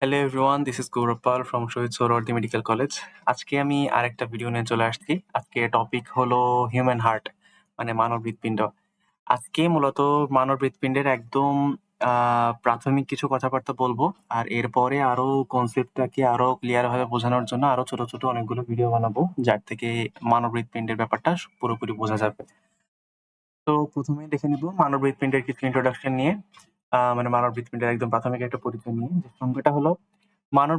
Hello everyone, this is Gourab Pal from Shahid Suhrawardy medical college. আজকে আমি আরেকটা ভিডিও নিয়ে চলে আসছি। আজকে টপিক হলো হিউম্যান হার্ট, মানে মানব হৃৎপিণ্ড। আজকে মূলত মানব হৃৎপিণ্ডের একদম প্রাথমিক কিছু কথাবার্তা বলবো। আর এরপরে আরো কনসেপ্টটাকে আরো ক্লিয়ার ভাবে বোঝানোর জন্য আরো ছোট ছোট অনেকগুলো ভিডিও বানাবো, যার থেকে মানব হৃৎপিণ্ডের ব্যাপারটা পুরোপুরি বোঝা যাবে। তো প্রথমেই দেখে নিব মানব হৃৎপিণ্ডের কিছু ইন্ট্রোডাকশন নিয়ে। মানে মানব হৃৎপিণ্ডের একদম প্রাথমিক একটা পরিচয় নিয়ে, যে সংজ্ঞাটা হলো মানব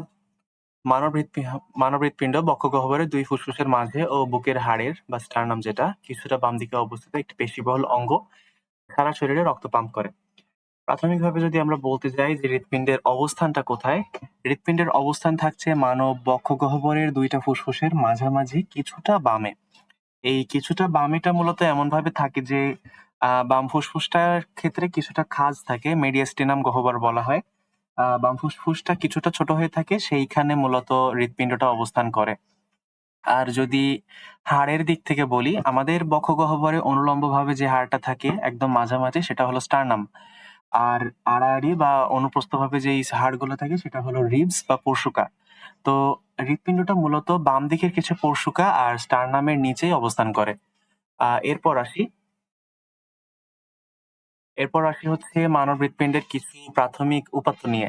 মানব হৃৎপি- মানব হৃৎপিণ্ড বক্ষগহ্বরের দুই ফুসফুসের মাঝে ও বুকের হাড়ের বা স্টার্নাম, যেটা কিছুটা বাম দিকে অবস্থিত একটি পেশিবহুল অঙ্গ, সারা শরীরে রক্ত পাম্প করে। প্রাথমিকভাবে যদি আমরা বলতে যাই যে হৃৎপিণ্ডের অবস্থানটা কোথায়, হৃৎপিণ্ডের অবস্থান থাকছে মানব বক্ষগহ্বরের দুইটা ফুসফুসের মাঝামাঝি কিছুটা বামে। এই কিছুটা বামেটা মূলত এমন ভাবে থাকে যে বাম ফুসফুসটার ক্ষেত্রে কিছুটা খাঁজ থাকে, মেডিয়াস্টিনাম গহ্বর বলা হয়। বাম ফুসফুসটা কিছুটা ছোট হয়ে থাকে, সেইখানে মূলত হৃৎপিণ্ডটা অবস্থান করে। আর যদি হাড়ের দিক থেকে বলি, আমাদের বক্ষগহ্বরে অনুলম্বভাবে যে হাড়টা থাকে একদম মাঝামাঝি, সেটা হলো স্টার্নাম। আর আড়াআড়ি বা অনুপ্রস্থভাবে যেই হাড়গুলো থাকে সেটা হলো রিবস বা পরশুকা। তো হৃৎপিণ্ডটা মূলত বাম দিকের কিছু পরশুকা আর স্টার্নামের নিচেই অবস্থান করে। আহ এরপর আসি এরপর আসি হচ্ছে মানব হৃৎপিণ্ডের কিছু প্রাথমিক উপাত্ত নিয়ে।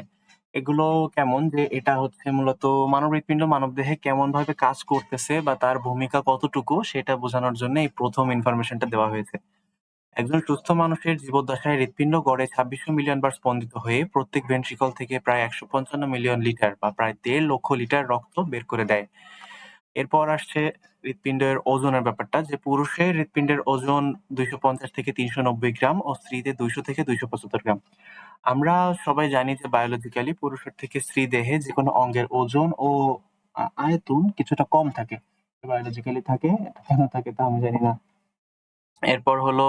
এগুলো কেমন, যে এটা হচ্ছে মূলত মানব হৃৎপিণ্ড মানবদেহে কেমন ভাবে কাজ করতেছে বা তার ভূমিকা কতটুকু সেটা বোঝানোর জন্য এই প্রথম ইনফরমেশনটা দেওয়া হয়েছে। একজন সুস্থ মানুষের জীবদ্দশায় হৃৎপিণ্ড গড়ে ২৬০০ মিলিয়ন বার স্পন্দিত হয়ে প্রত্যেক ভেন্ট্রিকল থেকে প্রায় ১৫৫ মিলিয়ন লিটার বা প্রায় ১.৫ লক্ষ লিটার রক্ত বের করে দেয়। এরপর আসছে হৃৎপিণ্ডের ওজনের ব্যাপারটা, যে পুরুষের হৃৎপিণ্ডের ওজন ২৫০ থেকে ৩৯০ গ্রাম ও স্ত্রীদের ২০০ থেকে ২৭৫ গ্রাম। আমরা সবাই জানি যে বায়োলজিক্যালি পুরুষের থেকে স্ত্রী দেহে যেকোনো অঙ্গের ওজন ও আয়তন কিছুটা কম থাকে। বায়োলজিক্যালি থাকে, এটা কেন থাকে তা আমি জানি না। এরপর হলো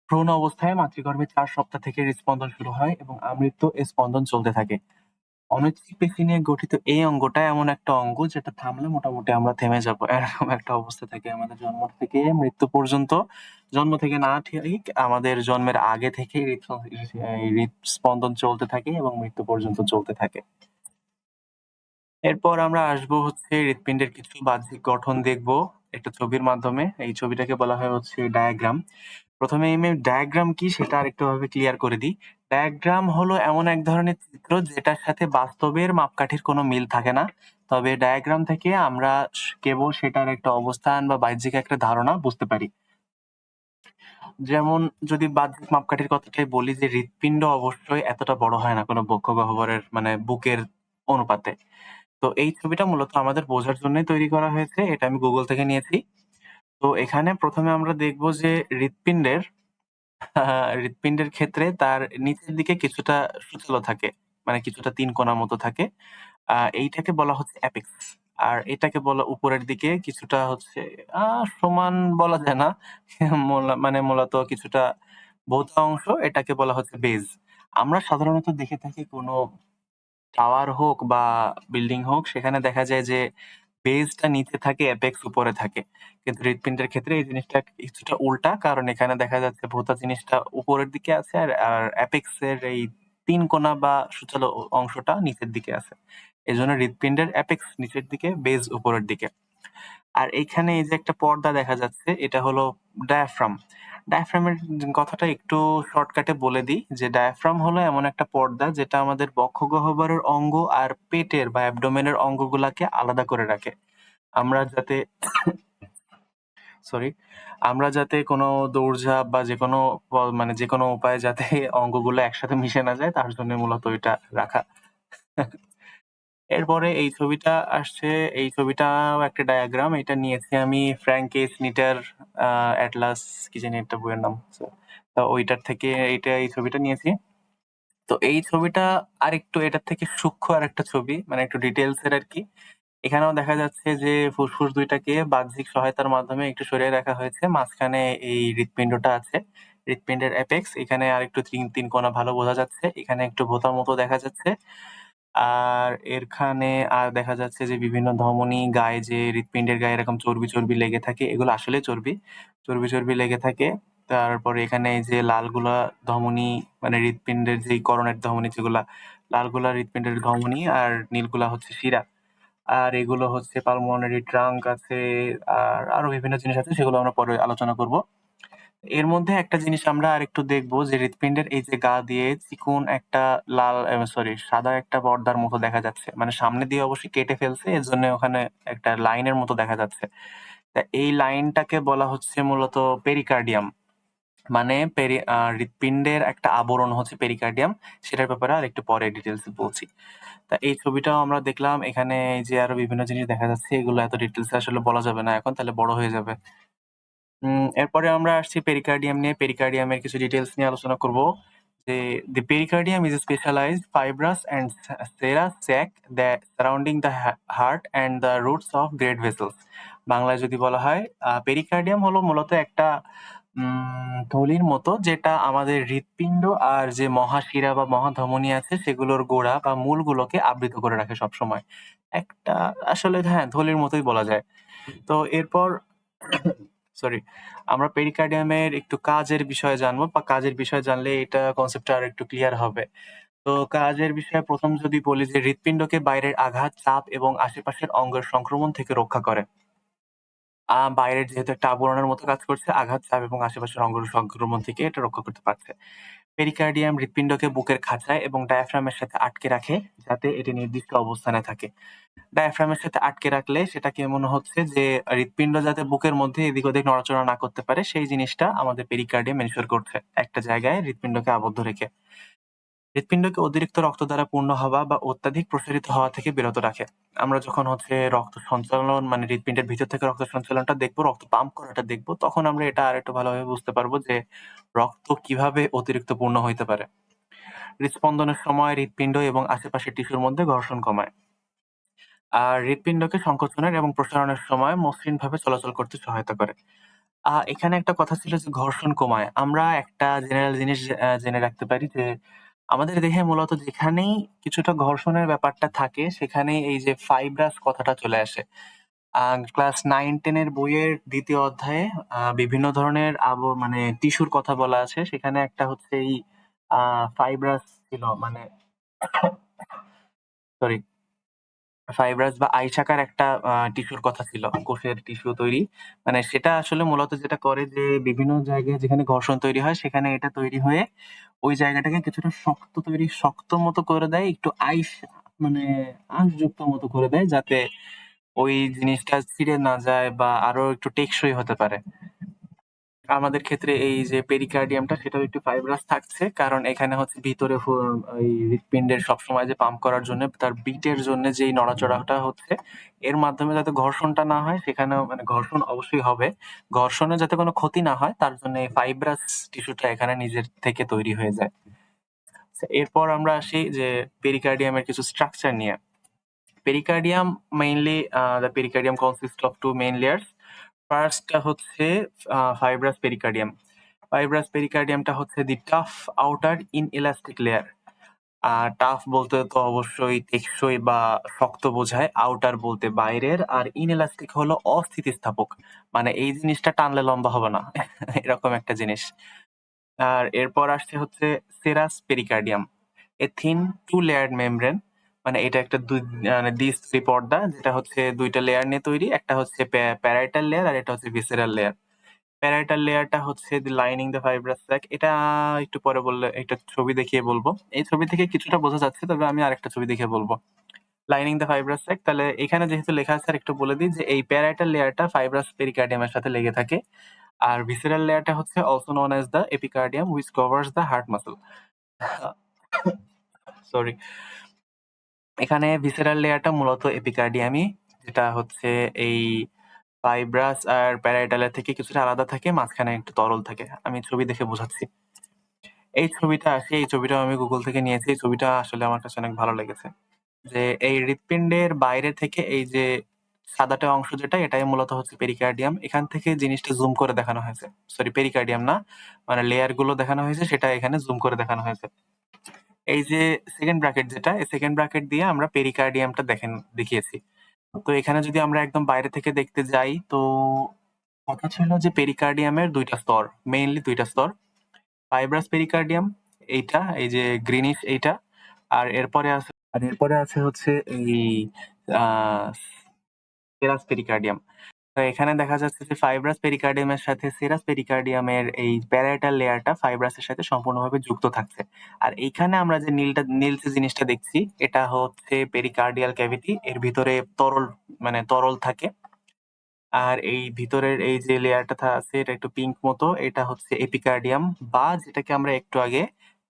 ভ্রূণ অবস্থায় মাতৃগর্ভে ৪ সপ্তাহ থেকে হৃদস্পন্দন শুরু হয় এবং আমৃত্যু এ স্পন্দন চলতে থাকে। অনৈচ্ছিক পেশি নিয়ে গঠিত এই অঙ্গটা এমন একটা অঙ্গ যেটা থামলে মোটামুটি আমরা থেমে যাব, এরকম একটা অবস্থা থাকে আমাদের জন্ম থেকে মৃত্যু পর্যন্ত। জন্ম থেকে না ঠিক, আমাদের জন্মের আগে থেকে হৃদস্পন্দন চলতে থাকে এবং মৃত্যু পর্যন্ত চলতে থাকে। এরপর আমরা আসবো হচ্ছে হৃৎপিণ্ডের কিছু বাহ্যিক গঠন দেখব একটা ছবির মাধ্যমে। এই ছবিটাকে বলা হয় হচ্ছে ডায়াগ্রাম। প্রথমে আমি ডায়াগ্রাম কি সেটা আরেকটু ভাবে ক্লিয়ার করে দিই। ডায়াগ্রাম হলো এমন এক ধরনের চিত্র যেটার সাথে বাস্তবের মাপকাঠির কোনো মিল থাকে না। তবে ডায়াগ্রাম থেকে আমরা কেবল সেটার একটা অবস্থান বা বাহ্যিক একটা ধারণা বুঝতে পারি। যেমন যদি বাহ্যিক মাপকাঠির কথাটাই বলি, যে হৃৎপিণ্ড অবশ্যই এতটা বড় হয় না কোনো বক্ষগহ্বরের মানে বুকের অনুপাতে। তো এই ছবিটা মূলত আমাদের বোঝার জন্যই তৈরি করা হয়েছে। এটা আমি গুগল থেকে নিয়েছি। তো এখানে প্রথমে আমরা দেখব যে হৃৎপিণ্ডের ক্ষেত্রে তার নিচের দিকে কিছুটা সূচালো থাকে। মানে কিছুটা ৩ কোণার মতো থাকে। এইটাকে বলা হচ্ছে অ্যাপেক্স। আর এটাকে বলা উপরের দিকে কিছুটা হচ্ছে আ সমান বলা যায় না। মানে মূলত কিছুটা ভোঁতা অংশ, এটাকে বলা হচ্ছে বেজ। আমরা সাধারণত দেখে থাকি কোনো টাওয়ার হোক বা বিল্ডিং হোক, সেখানে দেখা যায় যে বেসটা নিচে থাকে, এপেক্স উপরে থাকে। কিন্তু হৃৎপিণ্ডের ক্ষেত্রে এই জিনিসটা কিছুটা উল্টা। কারণ এখানে দেখা যাচ্ছে ভোঁতা জিনিসটা উপরের দিকে আছে আর এপেক্স এর এই ৩ কোণা বা সূচালো অংশটা নিচের দিকে আছে। এজন্য হৃৎপিণ্ডের এপেক্স নিচের দিকে, বেস উপরের দিকে। আর এইখানে এই যে একটা পর্দা দেখা যাচ্ছে, এটা হলো ডায়াফ্রাম। ডায়াফ্রামের কথাটা একটু শর্টকাটে বলে দিই, যে ডায়াফ্রাম হলো এমন একটা পর্দা যেটা আমাদের বক্ষগহ্বরের অঙ্গ আর পেটের বা অ্যাবডোমেনের অঙ্গগুলাকে আলাদা করে রাখে। আমরা যাতে সরি আমরা যাতে কোনো দৌড়ঝাঁপ বা যেকোনো মানে যেকোনো উপায়ে যাতে অঙ্গগুলো একসাথে মিশে না যায়, তার জন্য মূলত এটা রাখা। এরপরে এই ছবিটা আসছে, এই ছবিটাও একটা ডায়াগ্রাম। এটা নিয়েছি আমি ফ্র্যাঙ্ক স্নিটার অ্যাটলাস কি জানি একটা বইয়ের নাম। তো ওইটার থেকে এই ছবিটা নিয়েছি। তো এই ছবিটা আরেকটু এটার থেকে সূক্ষ্ম আরেকটা ছবি, মানে একটু ডিটেইলস এর আরকি। এখানেও দেখা যাচ্ছে যে ফুসফুস ২ টাকে বাহ্যিক সহায়তার মাধ্যমে একটু সরিয়ে রাখা হয়েছে। মাঝখানে এই হৃৎপিণ্ডটা আছে। হৃৎপিণ্ডের অ্যাপেক্স এখানে আরেকটু ৩ কোণা ভালো বোঝা যাচ্ছে। এখানে একটু ভোঁতার মতো দেখা যাচ্ছে। আর এখানে আর দেখা যাচ্ছে যে বিভিন্ন ধমনী গায়ে, যে হৃৎপিণ্ডের গায়ে এরকম চর্বি চর্বি লেগে থাকে, এগুলো আসলেই চর্বি। চর্বি চর্বি লেগে থাকে। তারপরে এখানে এই যে লালগুলা ধমনী, মানে হৃৎপিণ্ডের যেই করোনারি ধমনী যেগুলা লালগুলা হৃৎপিণ্ডের ধমনী আর নীলগুলা হচ্ছে শিরা। আর এগুলো হচ্ছে পালমোনারি ট্রাঙ্ক আছে, আর আরো বিভিন্ন জিনিস আছে, সেগুলো আমরা পরে আলোচনা করব। এর মধ্যে একটা জিনিস আমরা আরেকটু দেখবো যে হৃৎপিণ্ডের এই যে গা দিয়ে চিকন একটা সাদা একটা পর্দার মতো দেখা যাচ্ছে, মানে সামনে দিয়ে অবশ্যই কেটে ফেলছে, এর জন্য ওখানে একটা লাইনের মতো দেখা যাচ্ছে। তা এই লাইনটাকে বলা হচ্ছে মূলত পেরিকার্ডিয়াম। মানে হৃৎপিণ্ডের একটা আবরণ হচ্ছে পেরিকার্ডিয়াম। সেটার ব্যাপারে আর একটু পরে ডিটেলস বলছি। তা এই ছবিটাও আমরা দেখলাম, এখানে এই যে আরো বিভিন্ন জিনিস দেখা যাচ্ছে, এগুলো এত ডিটেলস আসলে বলা যাবে না এখন, তাহলে বড় হয়ে যাবে। এরপরে আমরা আসছি পেরিকার্ডিয়াম নিয়ে। পেরিকার্ডিয়ামের কিছু ডিটেলস নিয়ে আলোচনা করব। যে the pericardium is a specialized fibrous and serous sac that surrounding the heart and the roots of great vessels. বাংলায় যদি বলা হয়, পেরিকার্ডিয়াম হলো মূলত একটা থলির মতো, যেটা আমাদের হৃৎপিণ্ড আর যে মহাশিরা বা মহাধমনী আছে সেগুলোর গোড়া বা মূলগুলোকে আবৃত করে রাখে সবসময়। একটা আসলে হ্যাঁ থলির মতোই বলা যায়। তো এরপর সরি, আমরা পেরিকার্ডিয়ামের একটু কাজের বিষয়ে জানবো, বা কাজের বিষয়ে জানলে এটা কনসেপ্টটা আর একটু ক্লিয়ার হবে। তো কাজের বিষয়ে প্রথম যদি বলি যে হৃৎপিণ্ডকে বাইরের আঘাত, চাপ এবং আশেপাশের অঙ্গের সংক্রমণ থেকে রক্ষা করে। বাইরের যেহেতু একটা আবরণের মতো কাজ করছে, আঘাত, চাপ এবং আশেপাশের অঙ্গ সংক্রমণ থেকে এটা রক্ষা করতে পারছে। পেরিকার্ডিয়াম হৃৎপিণ্ডকে বুকের খাঁচায় এবং ডায়াফ্রামের সাথে আটকে রাখে, যাতে এটি নির্দিষ্ট অবস্থানে থাকে। ডায়াফ্রামের সাথে আটকে রাখলে সেটাকে মনে হচ্ছে যে হৃৎপিণ্ড যাতে বুকের মধ্যে এদিক ওদিক নড়াচড়া না করতে পারে, সেই জিনিসটা আমাদের পেরিকার্ডিয়াম এনশিওর করছে, একটা জায়গায় হৃৎপিণ্ডকে আবদ্ধ রেখে। হৃৎপিণ্ডকে অতিরিক্ত রক্ত দ্বারা পূর্ণ হওয়া বা অত্যাধিক প্রসারিত হওয়া থেকে বিরত রাখে। আমরা যখন হচ্ছে রক্ত সঞ্চালন, মানে হৃৎপিণ্ডের ভিতর থেকে রক্ত সঞ্চালনটা দেখবো, রক্ত পাম্প করাটা দেখবো, তখন আমরা এটা আরেকটু ভালোভাবে বুঝতে পারবো যে রক্ত কিভাবে অতিরিক্ত পূর্ণ হইতে পারে। হৃৎস্পন্দনের সময় হৃৎপিণ্ড এবং আশেপাশের টিস্যুর মধ্যে ঘর্ষণ কমায়। আর হৃৎপিণ্ডকে সংকোচনের এবং প্রসারণের সময় মসৃণভাবে চলাচল করতে সহায়তা করে। এখানে একটা কথা ছিল যে ঘর্ষণ কমায়। আমরা একটা জেনারেল জিনিস জেনে রাখতে পারি যে আমাদের দেহে মূলত যেখানেই কিছুটা ঘর্ষণের ব্যাপারটা থাকে, সেখানেই এই যে ফাইব্রাস কথাটা চলে আসে। ক্লাস 9-10 এর বইয়ের ২য় অধ্যায়ে বিভিন্ন ধরনের মানে টিস্যুর কথা বলা আছে। সেখানে একটা হচ্ছে এই ফাইব্রাস ছিল, মানে সরি, ফাইব্রাস বা আইসাকার একটা টিস্যুর কথা ছিল, কোষের টিস্যু তৈরি। মানে সেটা আসলে মূলত যেটা করে যে বিভিন্ন জায়গায় যেখানে ঘর্ষণ তৈরি হয়, সেখানে এটা তৈরি হয়ে ওই জায়গাটাকে কিছুটা শক্ত মতো করে দেয়, একটু মানে আঁশযুক্ত মতো করে দেয়, যাতে ওই জিনিসটা ছিঁড়ে না যায় বা আরো একটু টেকসই হতে পারে। আমাদের ক্ষেত্রে এই যে পেরিকার্ডিয়ামটা, সেটাও একটু ফাইব্রাস থাকছে, কারণ এখানে হচ্ছে ভিতরে এই হৃৎপিণ্ডের সবসময় যে পাম্প করার জন্য তার বিটের জন্য যেই নড়াচড়াটা হচ্ছে, এর মাধ্যমে যাতে ঘর্ষণটা না হয়, সেখানেও মানে ঘর্ষণ অবশ্যই হবে, ঘর্ষণে যাতে কোনো ক্ষতি না হয় তার জন্য এই ফাইব্রাস টিস্যুটা এখানে নিজের থেকে তৈরি হয়ে যায়। এরপর আমরা আসি যে পেরিকার্ডিয়ামের কিছু স্ট্রাকচার নিয়ে। Pericardium mainly, the pericardium consist of two main layers. ফার্স্টটা হচ্ছে ফাইব্রাস পেরিকার্ডিয়াম। ফাইব্রাস পেরিকার্ডিয়ামটা হচ্ছে the tough outer inelastic layer. Tough বলতে তো অবশ্যই টেকসই বা শক্ত বোঝায়, আউটার বলতে বাইরের, আর ইনএলাস্টিক হলো অস্থিতিস্থাপক, মানে এই জিনিসটা টানলে লম্বা হবে না এরকম একটা জিনিস। আর এরপর আসছে হচ্ছে serous pericardium, a thin two layered membrane. মানে এটা একটা মানে দ্বিস্তরী পর্দা, যেটা হচ্ছে দুইটা লেয়ার নিয়ে তৈরি, একটা হচ্ছে প্যারাইটাল লেয়ার আর এটা হচ্ছে ভিসেরাল লেয়ার। প্যারাইটাল লেয়ারটা হচ্ছে দি লাইনিং দ্য ফাইব্রাস স্যাক। এটা একটু পরে বললে, একটা ছবি দেখিয়ে বলবো। এই ছবি থেকে কিছুটা বোঝা যাচ্ছে, তবে আমি আরেকটা ছবি দেখিয়ে বলবো। লাইনিং দ্য ফাইব্রাস স্যাক, তাহলে এখানে যেহেতু লেখা আছে আর একটু বলে দিই যে এই প্যারাইটাল লেয়ারটা ফাইব্রাস পেরিকার্ডিয়ামের সাথে লেগে থাকে। আর ভিসেরাল লেয়ারটা হচ্ছে also known as the epicardium which covers the heart muscle. Sorry, এখানে ভিসেরাল লেয়ারটা মূলত এপিকার্ডিয়ামই, যেটা হচ্ছে এই ফাইব্রাস আর প্যারাইটালের থেকে কিছুটা আলাদা থাকে, মাঝখানে একটু তরল থাকে। আমি ছবি দেখে বোঝাচ্ছি। এই ছবিটা আছে, এই ছবিটাও আমি গুগল থেকে নিয়েছি। এই ছবিটা আসলে আমার কাছে অনেক ভালো লেগেছে। যে এই হৃৎপিণ্ডের বাইরে থেকে এই যে সাদাটা অংশ যেটা, এটাই মূলত হচ্ছে পেরিকার্ডিয়াম। এখান থেকে জিনিসটা জুম করে দেখানো হয়েছে। সরি, পেরিকার্ডিয়াম না, মানে লেয়ার গুলো দেখানো হয়েছে, সেটা এখানে জুম করে দেখানো হয়েছে। এই যে সেকেন্ড ব্র্যাকেট যেটা, এই সেকেন্ড ব্র্যাকেট দিয়ে আমরা পেরিকার্ডিয়ামটা দেখিয়েছি। তো এখানে যদি আমরা একদম বাইরে থেকে দেখতে যাই, তো কথা ছিল যে পেরিকার্ডিয়ামের দুইটা স্তর, মেইনলি দুইটা স্তর। ফাইব্রাস পেরিকার্ডিয়াম এইটা, এই যে গ্রিনিশ এইটা, আর এরপরে আছে হচ্ছে এই সেরাস পেরিকার্ডিয়াম। তো এখানে দেখা যাচ্ছে যে ফাইব্রাস পেরিকার্ডিয়ামের সাথে সেরাস পেরিকার্ডিয়ামের এই প্যারাইটাল লেয়ারটা ফাইব্রাসের সাথে সম্পূর্ণভাবে যুক্ত থাকছে। আর এইখানে আমরা যে নীলচে জিনিসটা দেখছি এটা হচ্ছে পেরিকার্ডিয়াল ক্যাভিটি। এর ভিতরে তরল থাকে। আর এই ভিতরের এই যে লেয়ারটা আছে এটা একটু পিঙ্ক মতো, এটা হচ্ছে এপিকার্ডিয়াম, বা যেটাকে আমরা একটু আগে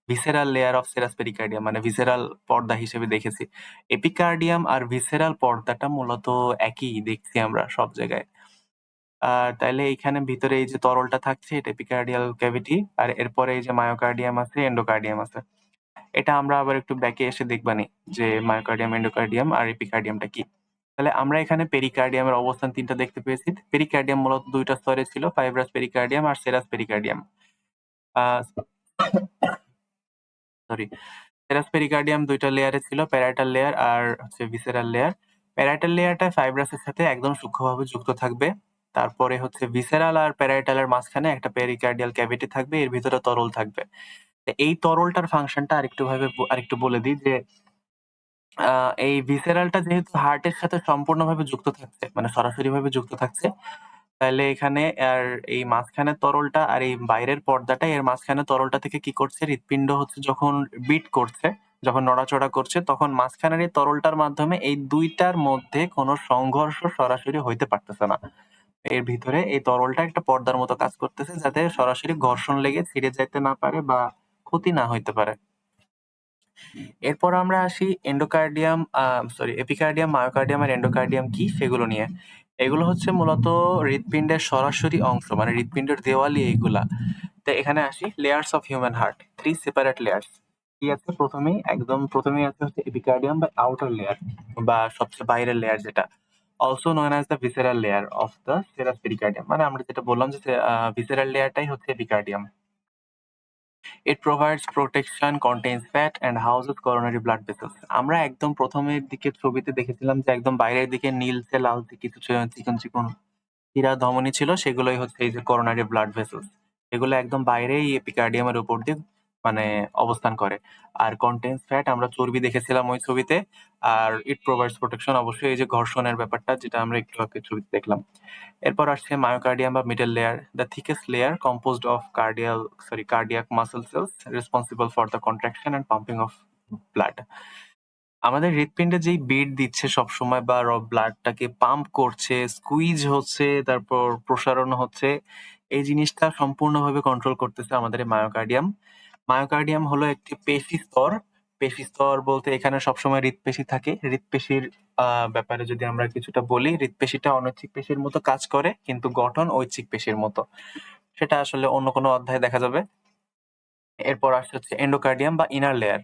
visceral layer of serous pericardium মানে ভিসেরাল পর্দা হিসেবে দেখেছি। এপিকার্ডিয়াম আর ভিসেরাল পর্দাটা মূলত একই দেখছি আমরা সব জায়গায়। তাইলে এইখানে ভিতরে এই যে তরলটা থাকছে এটা এপিকার্ডিয়াল ক্যাভিটি, আর এরপরে এই যে মায়োকার্ডিয়াম আছে, এন্ডোকার্ডিয়াম আছে। এটা আমরা আবার একটু ব্যাকে এসে দেখবানি যে মায়োকার্ডিয়াম, এন্ডোকার্ডিয়াম আর এপিকার্ডিয়ামটা কি। তাহলে আমরা এখানে পেরিকার্ডিয়ামের অবস্থান ৩টা দেখতে পেয়েছি। পেরিকার্ডিয়াম মূলত ২টা স্তরে ছিল, ফাইব্রাস পেরিকার্ডিয়াম আর serous pericardium. Sorry, serous pericardium ২টা লেয়ারে ছিল, প্যারাইটাল লেয়ার আর হচ্ছে ভিসেরাল লেয়ার। প্যারাইটাল লেয়ারটা ফাইব্রাসের সাথে একদম সূক্ষ্মভাবে যুক্ত থাকবে। তারপরে হচ্ছে ভিসেরাল আর প্যারাইটালের মাঝখানে একটা পেরিকার্ডিয়াল ক্যাভিটি থাকবে, এর ভিতরে তরল থাকবে। এই তরলটার ফাংশনটা আরেকটু বলে দিই যে এই ভিসেরালটা যেহেতু হার্টের সাথে সম্পূর্ণভাবে যুক্ত থাকছে, মানে সরাসরিভাবে যুক্ত থাকছে, তাহলে এখানে আর এই মাঝখানের তরলটা আর এই বাইরের পর্দাটা, এর মাঝখানে তরলটা থেকে কি করছে, হৃৎপিণ্ড হচ্ছে যখন বিট করছে, যখন নড়াচড়া করছে, তখন মাঝখানের এই তরলটার মাধ্যমে এই দুইটার মধ্যে কোনো সংঘর্ষ সরাসরি হইতে পারতেছে না। এর ভিতরে এই তরলটা একটা পর্দার মতো কাজ করতেছে, যাতে সরাসরি ঘর্ষণ লেগে ছিঁড়ে যাইতে না পারে বা ক্ষতি না হইতে পারে। এরপর আমরা আসি এপিকার্ডিয়াম, মায়োকার্ডিয়াম আর এন্ডোকার্ডিয়াম কি সেগুলো নিয়ে। এগুলো হচ্ছে মূলত হৃৎপিণ্ডের সরাসরি অংশ, মানে হৃৎপিণ্ডের দেওয়ালই এইগুলা। তো এখানে আসি layers of human heart, 3 separate layers. কি আছে প্রথমেই আছে হচ্ছে এপিকার্ডিয়াম বা আউটার লেয়ার, বা সবচেয়ে বাইরের লেয়ার, যেটা also known as the visceral layer of the serous pericardium. মানে আমরা যেটা বললাম যে ভিসেরাল লেয়ারটাই হচ্ছে epicardium. It provides protection, contains fat and houses coronary blood vessels. আমরা একদম প্রথমের দিকে ছবিতে দেখেছিলাম যে একদম বাইরের দিকে নীলচে লালচে কিছু চিকন চিকন হীরা ধমনী ছিল, সেগুলোই হচ্ছে এই যে করোনারি ব্লাড ভেসেলস। এগুলো একদম বাইরেই এপিকার্ডিয়ামের উপর দিয়ে মানে অবস্থান করে। আর কন্টেন্স ফ্যাট আমরা চর্বি দেখেছিলাম ওই ছবিতে। আর ইট প্রোভাইডস প্রোটেকশন, অবশ্যই এই যে ঘর্ষণের ব্যাপারটা যেটা আমরা একটু আগে ছবিতে দেখলাম। এরপর আসছে মায়োকার্ডিয়াম বা middle layer, the thickest layer composed of cardiac muscle cells responsible for the contraction and pumping of blood. আমাদের হৃৎপিণ্ডে যেই বিট দিচ্ছে সবসময় বা ব্লাডটাকে পাম্প করছে, স্কুইজ হচ্ছে, তারপর প্রসারণ হচ্ছে, এই জিনিসটা সম্পূর্ণভাবে কন্ট্রোল করতেছে আমাদের এই মায়োকার্ডিয়াম। মায়োকার্ডিয়াম হলো একটি পেশি স্তর। পেশি স্তর বলতে এখানে সবসময় হৃৎপেশি থাকে। হৃৎপেশির ব্যাপারে যদি আমরা কিছুটা বলি, হৃৎপেশিটা অনৈচ্ছিক পেশির মতো কাজ করে, কিন্তু গঠন ঐচ্ছিক পেশির মতো। সেটা আসলে অন্য কোনো অধ্যায়ে দেখা যাবে। এরপর আসছে হচ্ছে এন্ডোকার্ডিয়াম বা inner layer,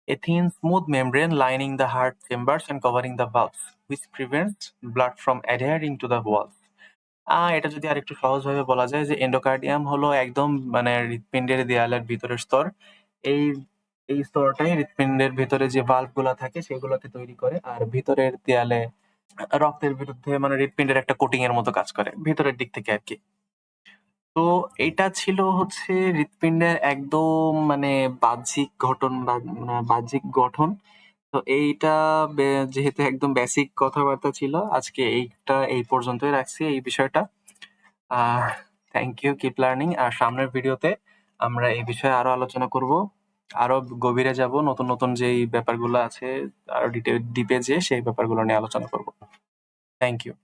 a thin smooth membrane lining the heart chambers and covering the valves, which prevents blood from adhering to the walls. এটা যদি আরেকটু সহজভাবে বলা যায় যে এন্ডোকার্ডিয়াম হলো একদম মানে হৃৎপিণ্ডের দেয়ালের ভিতরের স্তর। এই এই স্তরটাই হৃৎপিণ্ডের ভিতরে যে ভালভ গুলা থাকে সেগুলোকে তৈরি করে, আর ভিতরের দেয়ালে রক্তের বিরুদ্ধে মানে হৃৎপিণ্ডের একটা কোটিং এর মতো কাজ করে ভিতরের দিক থেকে আর কি। তো এটা ছিল হচ্ছে হৃৎপিণ্ডের একদম মানে বাহ্যিক গঠন। তো এইটা যেহেতু একদম বেসিক কথাবার্তা ছিল, আজকে এইটা এই পর্যন্তই রাখছি এই বিষয়টা। Thank you, keep learning. আর সামনের ভিডিওতে আমরা এই বিষয়ে আরো আলোচনা করব, আরো গভীরে যাব, নতুন নতুন যেই ব্যাপারগুলো আছে আরো ডিপে যে সেই ব্যাপারগুলো নিয়ে আলোচনা করব। Thank you.